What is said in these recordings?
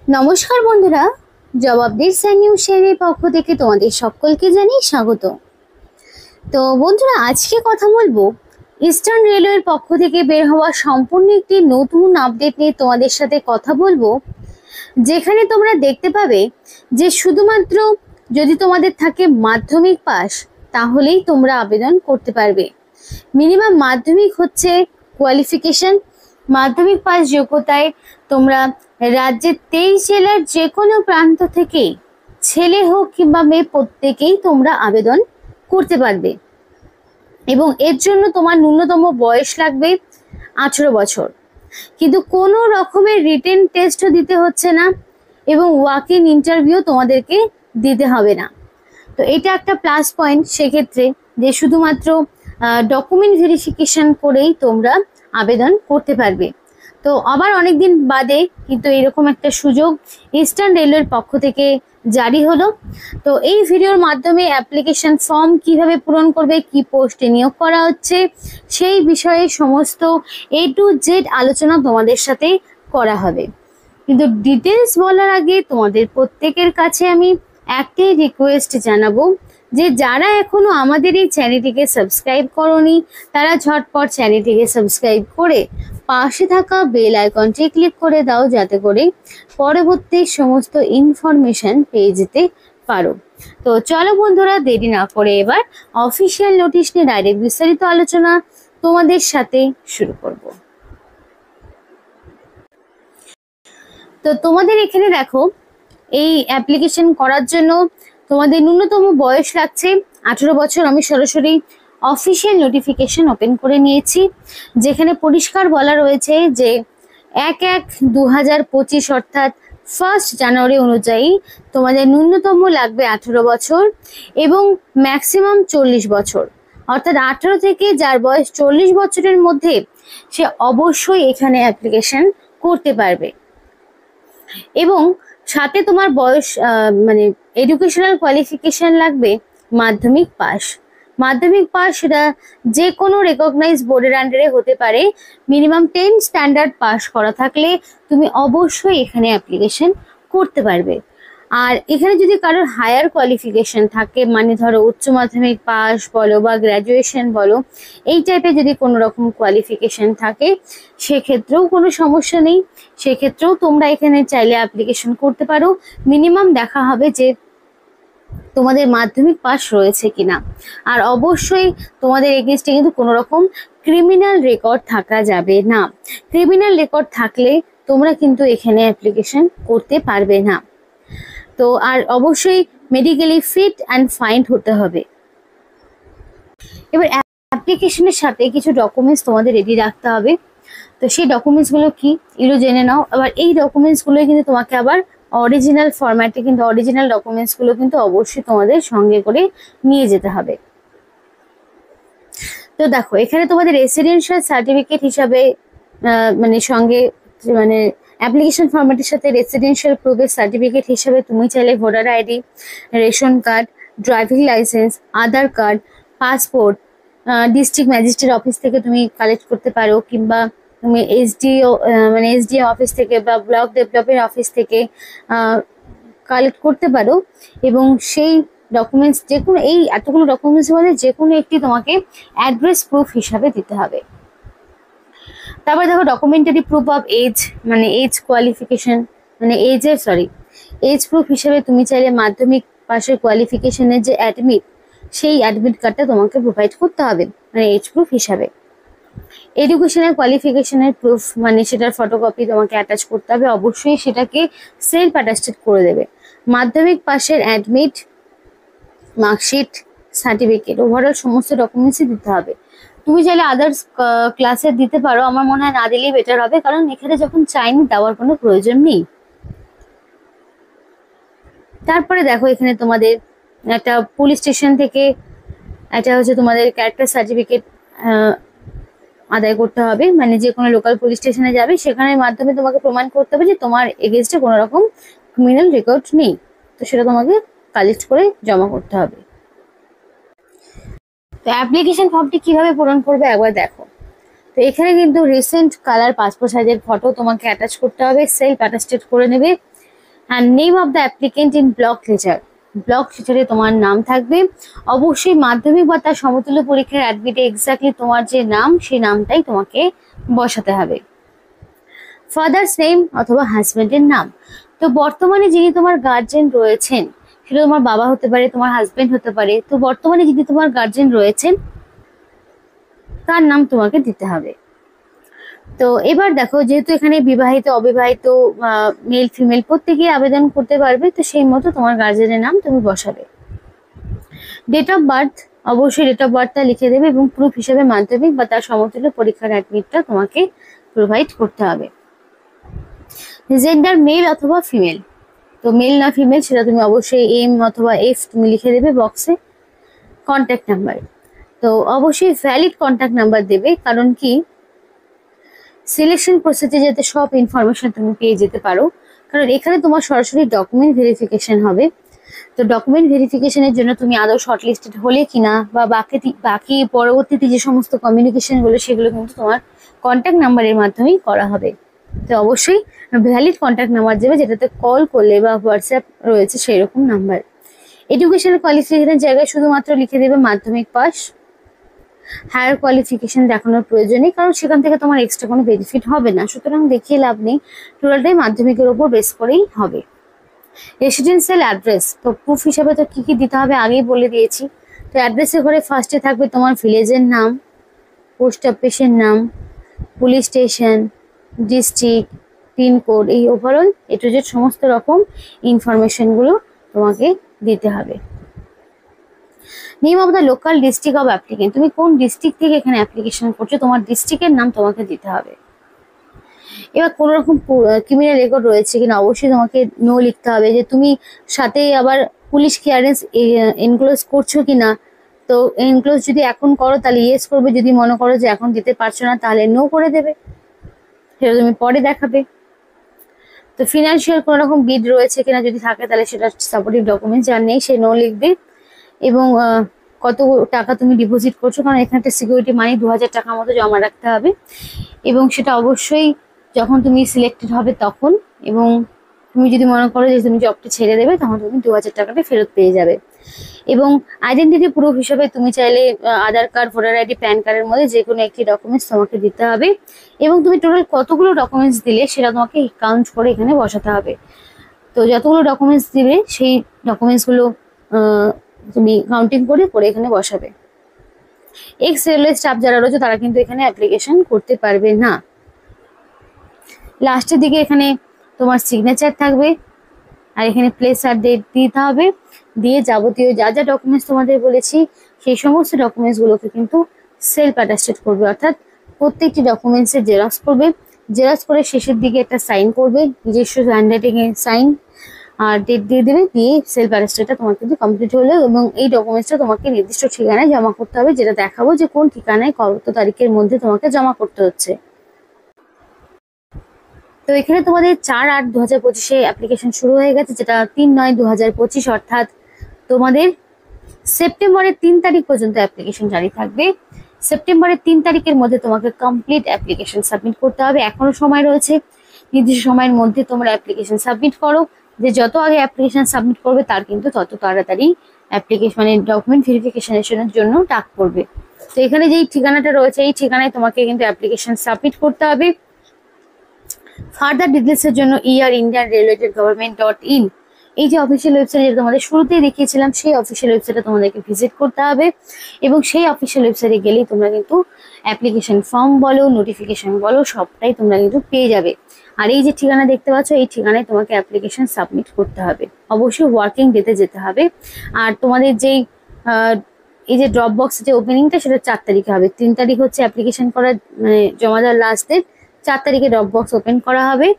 নমস্কার বন্ধুরা, job update নিউজের পক্ষ থেকে তোমাদের সকলকে জানাই স্বাগত। তো বন্ধুরা, আজকে কথা বলবো ইস্টার্ন রেলওয়ের পক্ষ থেকে বের হওয়া সম্পূর্ণ একটি নতুন আপডেট নিয়ে তোমাদের সাথে কথা বলবো, যেখানে তোমরা দেখতে পাবে যে শুধুমাত্র যদি তোমাদের থাকে মাধ্যমিক পাস তাহলেই তোমরা আবেদন করতে পারবে। মিনিমাম মাধ্যমিক হচ্ছে কোয়ালিফিকেশন। মাধ্যমিক পাস যোগ্যতায় তোমরা রাজ্যের 23 জেলার যে কোনো প্রান্ত থেকে, ছেলে হোক কিংবা মেয়ে, প্রত্যেকেই তোমরা আবেদন করতে পারবে। এবং এর জন্য তোমার ন্যূনতম বয়স লাগবে 18 বছর। কিন্তু কোনো রকমের রিটেন টেস্টও দিতে হচ্ছে না এবং ওয়াক ইন ইন্টারভিউ তোমাদেরকে দিতে হবে না। তো এটা একটা প্লাস পয়েন্ট সেক্ষেত্রে, যে শুধুমাত্র ডকুমেন্ট ভেরিফিকেশন করেই তোমরা আবেদন করতে পারবে। তো আবার অনেকদিন বাদে কিন্তু এরকম একটা সুযোগ ইস্টার্ন রেলওয়ের পক্ষ থেকে জারি হলো। তো এই ভিডিওর মাধ্যমে অ্যাপ্লিকেশন ফর্ম কিভাবে পূরণ করবে, কি পোস্টে নিয়োগ করা হচ্ছে, সেই বিষয়ে সমস্ত A to Z আলোচনা তোমাদের সাথে করা হবে। কিন্তু ডিটেলস বলার আগে তোমাদের প্রত্যেকের কাছে আমি একটাই রিকোয়েস্ট জানাবো, যে যারা এখনো আমাদের এই চ্যানেলটিকে সাবস্ক্রাইব করোনি তারা ঝটপট চ্যানেলটিকে সাবস্ক্রাইব করে পাশে থাকা বেল আইকনটি ক্লিক করে দাও, যাতে করে পরবর্তী সমস্ত ইনফরমেশন পেয়ে যেতে পারো। তো চলো বন্ধুরা, দেরি না করে এবার অফিসিয়াল নোটিশ নিয়ে ডাইরেক্ট বিস্তারিত আলোচনা তোমাদের সাথে শুরু করব। তো তোমাদের এখানে দেখো, এই অ্যাপ্লিকেশন করার জন্য তোমাদের ন্যূনতম বয়স লাগছে 18 বছর। আমি সরাসরি অফিসিয়াল নোটিফিকেশন ওপেন করে নিয়েছি, যেখানে পরিষ্কার বলা রয়েছে যে 1/1/2025 অর্থাৎ 1 জানুয়ারি অনুযায়ী তোমাদের ন্যূনতম লাগবে 18 বছর এবং ম্যাক্সিমাম 40 বছর। অর্থাৎ 18 থেকে যার বয়স 40 বছরের মধ্যে সে অবশ্যই এখানে অ্যাপ্লিকেশন করতে পারবে। এবং সাথে তোমার বয়স মানে এডুকেশনাল কোয়ালিফিকেশন লাগবে মাধ্যমিক পাস। মাধ্যমিক পাস সেটা যে কোনো রেকগনাইজ বোর্ডের আন্ডারে হতে পারে। মিনিমাম 10 স্ট্যান্ডার্ড পাস করা থাকলে তুমি অবশ্যই এখানে অ্যাপ্লিকেশন করতে পারবে। আর এখানে যদি কারোর হায়ার কোয়ালিফিকেশন থাকে, মানে ধরো উচ্চ মাধ্যমিক পাস বলো বা গ্র্যাজুয়েশন বলো, এই টাইপের যদি কোনো রকম কোয়ালিফিকেশন থাকে সেক্ষেত্রেও কোনো সমস্যা নেই, সেক্ষেত্রেও তোমরা এখানে চাইলে অ্যাপ্লিকেশন করতে পারো। মিনিমাম দেখা হবে যে তোমাদের মাধ্যমিক পাস রয়েছে কিনা। আর অবশ্যই তোমাদের এগেইনস্টে কিন্তু কোনো রকম ক্রিমিনাল রেকর্ড থাকা যাবে না। ক্রিমিনাল রেকর্ড থাকলে তোমরা কিন্তু এখানে অ্যাপ্লিকেশন করতে পারবে না। তো আর অবশ্যই মেডিকেলি ফিট অ্যান্ড ফাইন হতে হবে। এবার অ্যাপ্লিকেশনের সাথে কিছু ডকুমেন্টস তোমাদের রেডি রাখতে হবে। তো সেই ডকুমেন্টসগুলো কি এগুলো জেনে নাও। আবার এই ডকুমেন্টসগুলো কিন্তু তোমাকে আবার অরিজিনাল ফরম্যাটে, কিন্তু অরিজিনাল ডকুমেন্টসগুলো কিন্তু অবশ্যই তোমাদের সঙ্গে করে নিয়ে যেতে হবে। তো দেখো, এখানে তোমাদের রেসিডেন্সিয়াল সার্টিফিকেট হিসাবে মানে সঙ্গে মানে অ্যাপ্লিকেশন ফরম্যাটের সাথে রেসিডেন্সিয়াল প্রুফের সার্টিফিকেট হিসাবে তুমি চাইলে voter ID, ration card, driving licence, Aadhaar card, passport district magistrate office থেকে তুমি কালেক্ট করতে পারো, কিংবা তুমি এসডিও অফিস থেকে বা ব্লক ডেভেলপমেন্ট অফিস থেকে কালেক্ট করতে পারো। এবং সেই ডকুমেন্টস যে কোনো, এই এতগুলো ডকুমেন্টসের মধ্যে যে কোনো একটি তোমাকে অ্যাড্রেস প্রুফ হিসাবে দিতে হবে। তারপরে দেখো, ডকুমেন্টারি প্রুফ অফ এজ, মানে এজ কোয়ালিফিকেশন, মানে এজ প্রুফ হিসাবে তুমি চাইলে মাধ্যমিক পাশের কোয়ালিফিকেশনের যে অ্যাডমিট, সেই অ্যাডমিট কার্ডটা তোমাকে প্রোভাইড করতে হবে, মানে এজ প্রুফ হিসাবে। এডুকেশনাল কোয়ালিফিকেশনের প্রুফ, মানে সেটার ফটোকপি তোমাকে অ্যাটাচ করতে হবে, অবশ্যই সেটাকে সেলফ অ্যাটাস্টেড করে দেবে। মাধ্যমিক পাশের অ্যাডমিট, মার্কশিট, সার্টিফিকেট, ওভারঅল সমস্ত ডকুমেন্টসই দিতে হবে। তুমি চাইলে আদার্স ক্লাসের দিতে পারো, আমার মনে হয় না দিলেই বেটার হবে, কারণ এখানে যখন চাইনি দেওয়ার কোনো প্রয়োজন নেই। তারপরে দেখো, এখানে তোমাদের একটা পুলিশ স্টেশন থেকে একটা হচ্ছে তোমাদের ক্যারেক্টার সার্টিফিকেট আদায় করতে হবে, মানে যে কোনো লোকাল পুলিশ স্টেশনে যাবে সেখানের মাধ্যমে তোমাকে প্রমাণ করতে হবে যে তোমার এগেইনস্টে কোনো রকম ক্রিমিনাল রেকর্ড নেই। তো সেটা তোমাকে কালেক্ট করে জমা করতে হবে। তো অ্যাপ্লিকেশন ফর্মটি কিভাবে পূরণ করবে একবার দেখো। তো এখানে কিন্তু রিসেন্ট কালার পাসপোর্ট সাইজের ফটো তোমাকে অ্যাটাচ করতে হবে, সেলফ অ্যাটাস্টেড করে নেবে। And name of the applicant in block letter, block লেটারে তোমার নাম থাকবে। অবশ্যই মাধ্যমিক বা তার সমতুল্য পরীক্ষার অ্যাডমিটে এক্স্যাক্টলি তোমার যে নাম সেই নামটাই তোমাকে বসাতে হবে। ফাদার্স নেম অথবা হাজব্যান্ডের নাম। তো বর্তমানে যিনি তোমার গার্জেন রয়েছেন, সেটা তোমার বাবা হতে পারে, তোমার হাজব্যান্ড হতে পারে, তো বর্তমানে যিনি তোমার গার্জেন রয়েছেন তার নাম তোমাকে দিতে হবে। তো এবার দেখো, যেহেতু এখানে বিবাহিত অবিবাহিত মেল ফিমেল প্রত্যেকেই আবেদন করতে পারবে, তো সেই মতো তোমার গার্জেনের নাম তুমি বসাবে। ডেট অফ বার্থ, অবশ্যই ডেট অফ বার্থটা লিখে দেবে এবং প্রুফ হিসেবে মাধ্যমিক বা তার সমতুল্য পরীক্ষার অ্যাডমিটটা তোমাকে প্রোভাইড করতে হবে। জেন্ডার মেল অথবা ফিমেল, তো মেল না ফিমেল সেটা তুমি অবশ্যই এম অথবা এফ তুমি লিখে দেবে বক্সে। কন্ট্যাক্ট নাম্বার, তো অবশ্যই ভ্যালিড কন্ট্যাক্ট নাম্বার দেবে, কারণ কি সিলেকশন প্রসেসে যাতে সব ইনফরমেশন তুমি পেয়ে যেতে পারো, কারণ এখানে তোমার সরাসরি ডকুমেন্ট ভেরিফিকেশন হবে। তো ডকুমেন্ট ভেরিফিকেশনের জন্য তুমি আদৌ শর্টলিস্টেড হলে কিনা বা বাকি পরবর্তীতে যে সমস্ত কমিউনিকেশনগুলো সেগুলো কিন্তু তোমার কন্ট্যাক্ট নাম্বারের মাধ্যমেই করা হবে। তো অবশ্যই ভ্যালিড কন্ট্যাক্ট নাম্বার দেবে, যেটাতে কল করলে বা হোয়াটসঅ্যাপ রয়েছে সেই রকম নাম্বার। এডুকেশনাল কোয়ালিফিকেশনের জায়গায় শুধুমাত্র লিখে দেবে মাধ্যমিক পাস, হায়ার কোয়ালিফিকেশন দেখানোর প্রয়োজন নেই, কারণ সেখান থেকে তোমার এক্সট্রা কোনো বেনিফিট হবে না, সুতরাং দেখিয়ে লাভ নেই, টোটালটাই মাধ্যমিকের ওপর বেস করেই হবে। রেসিডেন্সিয়াল অ্যাড্রেস, তো প্রুফ হিসাবে তো কি কি দিতে হবে আগেই বলে দিয়েছি। তো অ্যাড্রেসের ঘরে ফার্স্টে থাকবে তোমার ভিলেজের নাম, পোস্ট অফিসের নাম, পুলিশ স্টেশন, ডিস্ট্রিক্ট, পিনকোড, এই ওভারঅল এ টু জেড সমস্ত রকম ইনফরমেশনগুলো তোমাকে দিতে হবে। Name of the local district of applicant, তুমি কোন ডিস্ট্রিক্ট থেকে এখানে অ্যাপ্লিকেশন করছো তোমার ডিস্ট্রিক্টের নাম তোমাকে দিতে হবে। এবার কোনো রকম ক্রিমিনাল রেকর্ড রয়েছে কিনা অবশ্যই তোমাকে নো লিখতে হবে, যে তুমি সাথে আবার পুলিশ ক্লিয়ারেন্স এনক্লোজ করছো কিনা। তো এনক্লোজ যদি এখন করো তাহলে ইয়েস করবে, যদি মনে করো যে এখন দিতে পারছো না তাহলে নো করে দেবে, সেটা তুমি পরে দেখাবে। তো ফিনান্সিয়াল কোনো রকম বিড রয়েছে কিনা যদি থাকে তাহলে সেটা সাপোর্টিভ ডকুমেন্টস, যার নেই সে নো লিখবে। এবং কত টাকা তুমি ডিপোজিট করছো, কারণ এখানে একটা সিকিউরিটি মানি 2000 টাকা মতো জমা রাখতে হবে, এবং সেটা অবশ্যই যখন তুমি সিলেক্টেড হবে তখন, এবং তুমি যদি মনে করো যে তুমি জবটা ছেড়ে দেবে তখন তুমি 2000 টাকাটা ফেরত পেয়ে যাবে। এবং আইডেন্টিটি প্রুফ হিসেবে তুমি চাইলে আধার কার্ড, ভোটার আইডি, প্যান কার্ডের মধ্যে যে কোনো একটি ডকুমেন্টস তোমাকে দিতে হবে, এবং তুমি টোটাল কতগুলো ডকুমেন্টস দিলে সেটা তোমাকে কাউন্ট করে এখানে বসাতে হবে। তো যতগুলো ডকুমেন্টস দিবে সেই ডকুমেন্টসগুলো তুমি কাউন্টিং করে করে এখানে বসাবে। এক্স রেলওয়ে স্টাফ যারা রয়েছে তারা কিন্তু এখানে অ্যাপ্লিকেশন করতে পারবে না। লাস্টের দিকে এখানে তোমার সিগনেচার থাকবে, আর এখানে প্লেস আর ডেট দিতে হবে, দিয়ে যাবতীয় যা যা ডকুমেন্টস তোমাদের বলেছি সেই সমস্ত ডকুমেন্টসগুলোকে কিন্তু সেলফ অ্যাটাস্টেড করবে, অর্থাৎ প্রত্যেকটি ডকুমেন্টসের জেরক্স করবে, জেরক্স করে শেষের দিকে একটা সাইন করবে, নিজস্ব হ্যান্ডরাইটিংয়ে সাইন আর ডেট দিয়ে দেবে, দিয়ে সেলফ অ্যাটাস্টেডটা তোমার কিন্তু কমপ্লিট হলো। এবং এই ডকুমেন্টসটা তোমাকে নির্দিষ্ট ঠিকানায় জমা করতে হবে, যেটা দেখাবো যে কোন ঠিকানায় কত তারিখের মধ্যে তোমাকে জমা করতে হচ্ছে। তো এখানে তোমাদের 4/8/2025 অ্যাপ্লিকেশন শুরু হয়ে গেছে, যেটা 3/9/2025, অর্থাৎ তোমাদের সেপ্টেম্বরের 3 তারিখ পর্যন্ত অ্যাপ্লিকেশন জারি থাকবে। সেপ্টেম্বরের 3 তারিখের মধ্যে তোমাকে কমপ্লিট অ্যাপ্লিকেশন সাবমিট করতে হবে, এখনো সময় রয়েছে, নির্দিষ্ট সময়ের মধ্যে তোমরা অ্যাপ্লিকেশন সাবমিট করো, যত আগে অ্যাপ্লিকেশন সাবমিট করবে তার কিন্তু তত তাড়াতাড়ি অ্যাপ্লিকেশন মানে ডকুমেন্ট ভেরিফিকেশনের জন্য ডাক পড়বে। তো এখানে যেই ঠিকানাটা রয়েছে এই ঠিকানায় তোমাকে কিন্তু অ্যাপ্লিকেশন সাবমিট করতে হবে। ফার্দার ডিটেলসের জন্য ear.indian-railway-government.in এই যে অফিসিয়াল ওয়েবসাইট যেটা তোমাদের শুরুতেই দেখিয়েছিলাম, সেই অফিসিয়াল ওয়েবসাইটে তোমাদেরকে ভিজিট করতে হবে, এবং সেই অফিসিয়াল ওয়েবসাইটে গেলেই তোমরা কিন্তু অ্যাপ্লিকেশন ফর্ম বলো, নোটিফিকেশন বলো, সবটাই তোমরা কিন্তু পেয়ে যাবে। আর এই যে ঠিকানা দেখতে পাচ্ছ এই ঠিকানায় তোমাকে অ্যাপ্লিকেশন সাবমিট করতে হবে, অবশ্যই ওয়ার্কিং ডেতে যেতে হবে। আর তোমাদের যেই এই যে ড্রপ বক্স যে ওপেনিংটা সেটা 4 তারিখে হবে। 3 তারিখ হচ্ছে অ্যাপ্লিকেশন করার মানে জমা দেওয়ার লাস্ট ডেট, 4 তারিখে ড্রপ বক্স ওপেন করা হবে,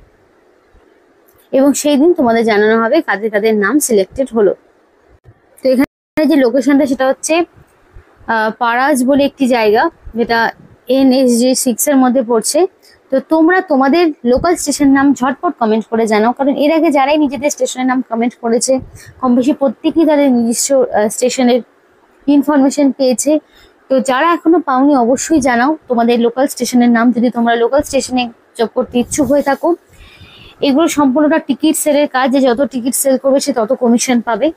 এবং সেই দিন তোমাদের জানানো হবে কাদের কাদের নাম সিলেক্টেড হলো। তো এখানে যে লোকেশনটা সেটা হচ্ছে পারাজ বলে একটি জায়গা, যেটা NSG 6 এর মধ্যে পড়ছে। তো তোমরা তোমাদের লোকাল স্টেশন নাম ঝটপট কমেন্ট করে জানাও, কারণ এর আগে যারাই নিজেদের স্টেশনের নাম কমেন্ট করেছে কম বেশি প্রত্যেকেই তাদের নিজস্ব স্টেশনের ইনফরমেশন পেয়েছে। তো যারা এখনো পাওনি অবশ্যই জানাও তোমাদের লোকাল স্টেশনের নাম, যদি তোমরা লোকাল স্টেশনে জব করতে ইচ্ছুক হয়ে থাকো। এগুলো সম্পূর্ণটা টিকিট সেলের কাজ, যে যত টিকিট সেল করবে সে তত কমিশন পাবে।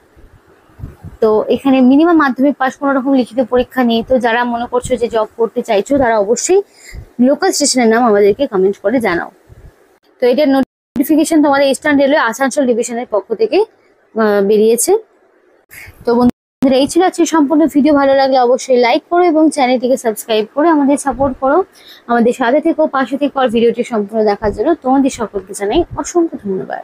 তো এখানে মিনিমাম মাধ্যমিক পাস, কোনো রকম লিখিত পরীক্ষা নেই। তো যারা মনে করছো যে জব করতে চাইছো তারা অবশ্যই লোকাল স্টেশনের নাম আমাদেরকে কমেন্ট করে জানাও। তো এটার নোটিফিকেশন তোমাদের ইস্টার্ন রেলওয়ে আসানসোল ডিভিশনের পক্ষ থেকে বেরিয়েছে। তো বন্ধুরা, এই ছিল আজকে সম্পূর্ণ ভিডিও। ভালো লাগলে অবশ্যই লাইক করো এবং চ্যানেলটিকে সাবস্ক্রাইব করে আমাদের সাপোর্ট করো। আমাদের সাথে থেকো, পাশে থেকো। আর ভিডিওটি সম্পূর্ণ দেখার জন্য তোমাদের সকলকে জানাই অসংখ্য ধন্যবাদ।